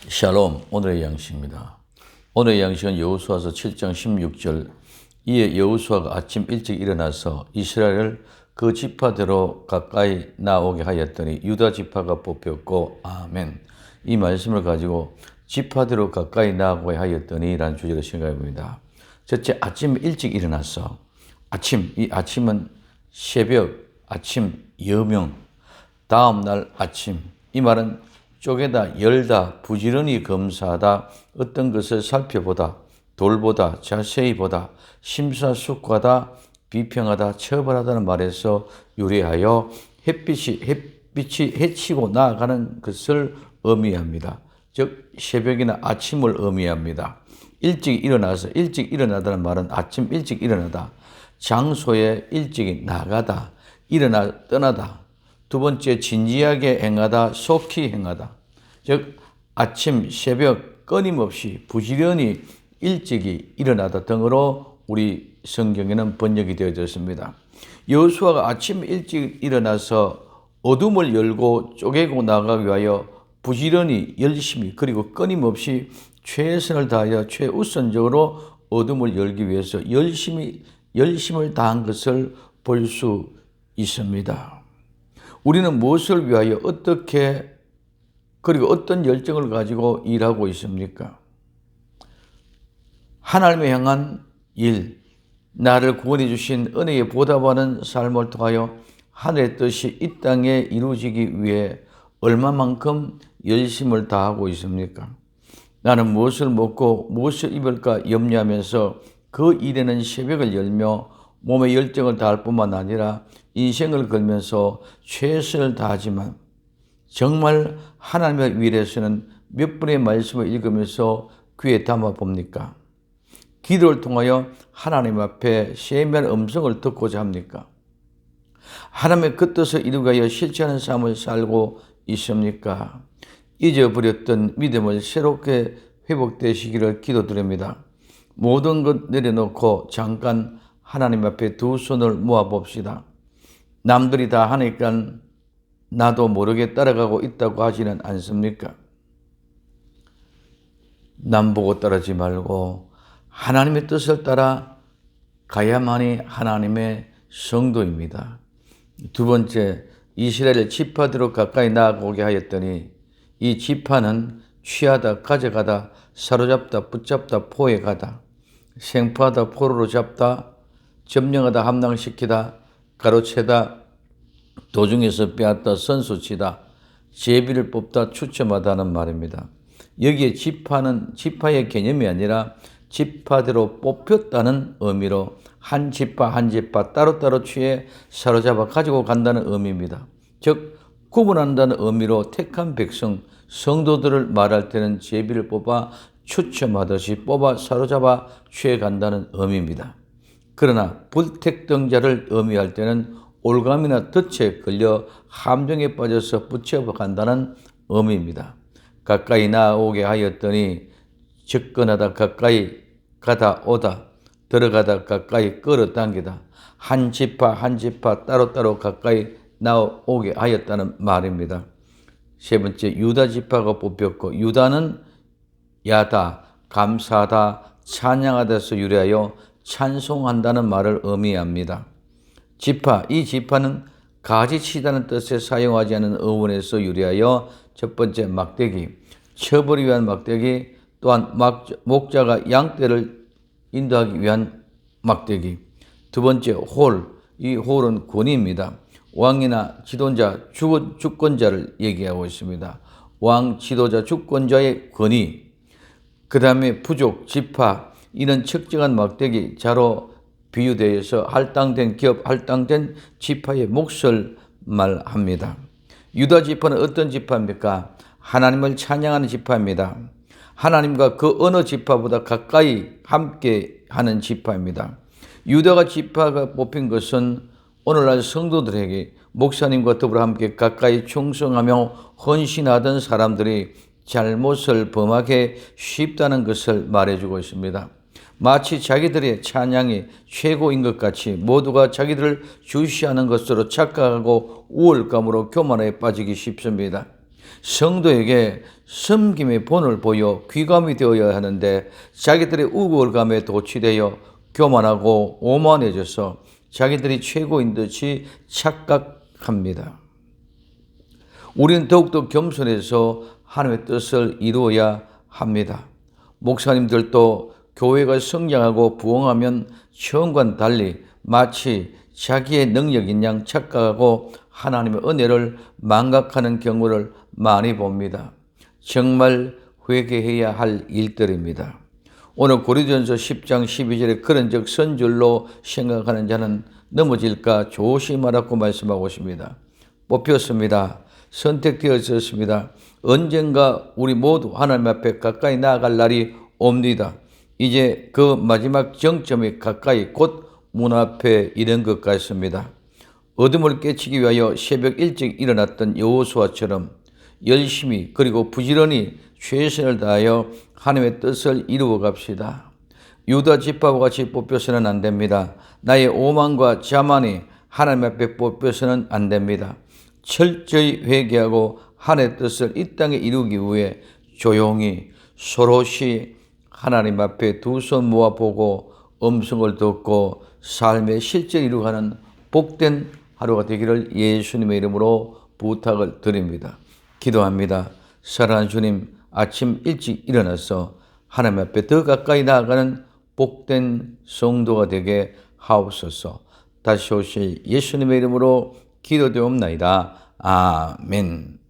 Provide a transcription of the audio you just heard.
샬롬. 오늘의 양식입니다. 오늘의 양식은 여호수아서 7장 16절. 이에 여호수아가 아침 일찍 일어나서 이스라엘을 그 지파대로 가까이 나오게 하였더니 유다 지파가 뽑혔고. 아멘. 이 말씀을 가지고 지파대로 가까이 나오게 하였더니 라는 주제로 생각해 봅니다. 첫째, 아침 일찍 일어나서. 이 아침은 새벽, 아침, 여명, 다음날 아침. 이 말은 쪼개다, 열다, 부지런히 검사하다, 어떤 것을 살펴보다, 돌보다, 자세히 보다, 심사숙고하다, 비평하다, 처벌하다는 말에서 유래하여 햇빛이 해치고 나아가는 것을 의미합니다. 즉 새벽이나 아침을 의미합니다. 일찍 일어나다는 말은 아침 일찍 일어나다, 장소에 일찍 나가다, 떠나다. 두 번째, 진지하게 행하다, 속히 행하다. 즉 아침, 새벽, 끊임없이 부지런히 일찍이 일어나다 등으로 우리 성경에는 번역이 되어졌습니다. 여호수아가 아침 일찍 일어나서 어둠을 열고 쪼개고 나가기 위하여 부지런히 열심히 그리고 끊임없이 최선을 다하여 최우선적으로 어둠을 열기 위해서 열심을 다한 것을 볼 수 있습니다. 우리는 무엇을 위하여 어떻게 그리고 어떤 열정을 가지고 일하고 있습니까? 하나님을 향한 일, 나를 구원해 주신 은혜에 보답하는 삶을 통하여 하늘의 뜻이 이 땅에 이루어지기 위해 얼마만큼 열심을 다하고 있습니까? 나는 무엇을 먹고 무엇을 입을까 염려하면서 그 일에는 새벽을 열며 몸의 열정을 다할 뿐만 아니라 인생을 걸면서 최선을 다하지만 정말 하나님의 위해서는 몇 분의 말씀을 읽으면서 귀에 담아 봅니까? 기도를 통하여 하나님 앞에 세미한 음성을 듣고자 합니까? 하나님의 그 뜻을 이루기 위하여 실천하는 삶을 살고 있습니까? 잊어버렸던 믿음을 새롭게 회복되시기를 기도드립니다. 모든 것 내려놓고 잠깐 하나님 앞에 두 손을 모아봅시다. 남들이 다 하니까 나도 모르게 따라가고 있다고 하지는 않습니까? 남 보고 따르지 말고 하나님의 뜻을 따라 가야만이 하나님의 성도입니다. 두 번째, 이스라엘 지파대로 가까이 나아오게 하였더니 이 지파는 취하다, 가져가다, 사로잡다, 붙잡다, 포획하다, 생포하다, 포로로 잡다, 점령하다, 함랑시키다, 가로채다, 도중에서 빼앗다, 선수치다, 제비를 뽑다, 추첨하다는 말입니다. 여기에 지파는 지파의 개념이 아니라 지파대로 뽑혔다는 의미로 한 지파 따로따로 취해 사로잡아 가지고 간다는 의미입니다. 즉 구분한다는 의미로 택한 백성, 성도들을 말할 때는 제비를 뽑아 추첨하듯이 뽑아 사로잡아 취해 간다는 의미입니다. 그러나 불택등자를 의미할 때는 올감이나 덫에 걸려 함정에 빠져서 붙여서 간다는 의미입니다. 가까이 나오게 하였더니 접근하다, 가까이 가다, 오다, 들어가다, 가까이 끌어당기다, 한 지파 따로따로 가까이 나오게 하였다는 말입니다. 세 번째, 유다 지파가 뽑혔고, 유다는 야다, 감사하다, 찬양하다에서 유래하여 찬송한다는 말을 의미합니다. 이 지파는 가지치다는 뜻에 사용하지 않은 어원에서 유래하여 첫 번째 막대기, 처벌을 위한 막대기, 또한 목자가 양떼를 인도하기 위한 막대기. 두 번째 이 홀은 권위입니다. 왕이나 지도자, 주권자를 얘기하고 있습니다. 왕, 지도자, 주권자의 권위. 그 다음에 부족, 지파, 이는 측정한 막대기, 자로 비유되어서 할당된 지파의 몫을 말합니다. 유다 지파는 어떤 지파입니까? 하나님을 찬양하는 지파입니다. 하나님과 그 어느 지파보다 가까이 함께하는 지파입니다. 유다가 지파가 뽑힌 것은 오늘날 성도들에게 목사님과 더불어 함께 가까이 충성하며 헌신하던 사람들이 잘못을 범하기 쉽다는 것을 말해주고 있습니다. 마치 자기들의 찬양이 최고인 것 같이 모두가 자기들을 주시하는 것으로 착각하고 우월감으로 교만에 빠지기 쉽습니다. 성도에게 섬김의 본을 보여 귀감이 되어야 하는데 자기들의 우월감에 도취되어 교만하고 오만해져서 자기들이 최고인 듯이 착각합니다. 우리는 더욱더 겸손해서 하나님의 뜻을 이루어야 합니다. 목사님들도 교회가 성장하고 부흥하면 처음과는 달리 마치 자기의 능력인 양 착각하고 하나님의 은혜를 망각하는 경우를 많이 봅니다. 정말 회개해야 할 일들입니다. 오늘 고린도전서 10장 12절에 그런즉 선줄로 생각하는 자는 넘어질까 조심하라고 말씀하고 있습니다. 뽑혔습니다. 선택되었습니다. 언젠가 우리 모두 하나님 앞에 가까이 나아갈 날이 옵니다. 이제 그 마지막 정점이 가까이 곧 문 앞에 이른 것 같습니다. 어둠을 깨치기 위하여 새벽 일찍 일어났던 여호수아처럼 열심히 그리고 부지런히 최선을 다하여 하나님의 뜻을 이루어 갑시다. 유다 지파와 같이 뽑혀서는 안 됩니다. 나의 오만과 자만이 하나님 앞에 뽑혀서는 안 됩니다. 철저히 회개하고 하나님의 뜻을 이 땅에 이루기 위해 조용히 서로시 하나님 앞에 두 손 모아보고 음성을 듣고 삶의 실제를 이루어가는 복된 하루가 되기를 예수님의 이름으로 부탁을 드립니다. 기도합니다. 사랑하는 주님, 아침 일찍 일어나서 하나님 앞에 더 가까이 나아가는 복된 성도가 되게 하옵소서. 다시 오실 예수님의 이름으로 기도되옵나이다. 아멘.